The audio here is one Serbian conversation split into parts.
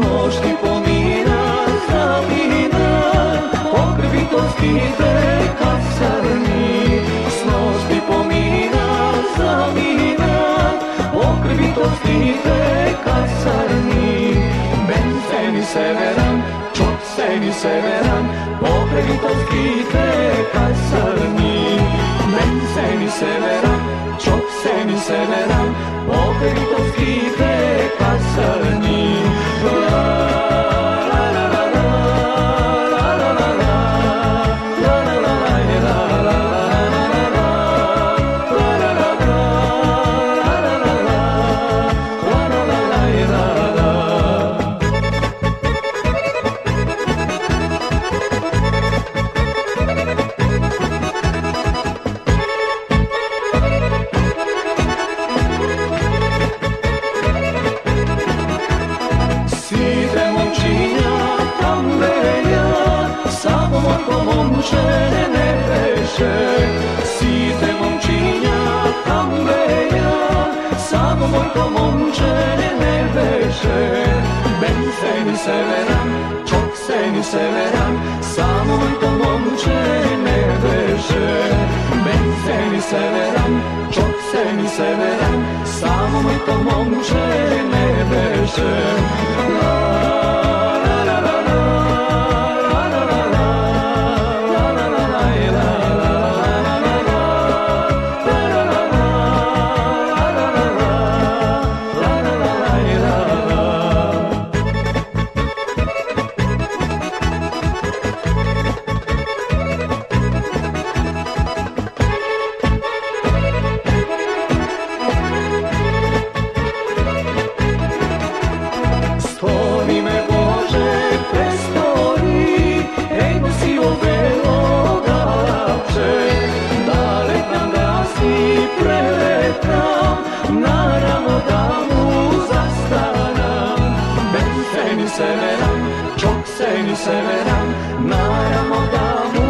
nošti pomina, zamina, pokrbitosti te kasarni. S nošti pomina, zamina, pokrbitosti te kasarni. Ben seni severam, çok seni severam, pokrbitosti te kasarni. Ben seni severam, çok seni severam, pokrbitosti te kasarni. Momčene veše, site momčinja kambeja, samo mojko momčene veše. Ben seni severam, çok seni severam, samo mojko momčene veše. Ben seni severam, çok seni severam, samo mojko momčene veše. Severam, çok seni severam, naravno da mu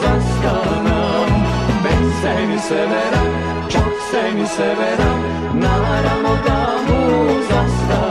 zastanam. Ben seni severam, çok seni severam, naravno da mu zastanam.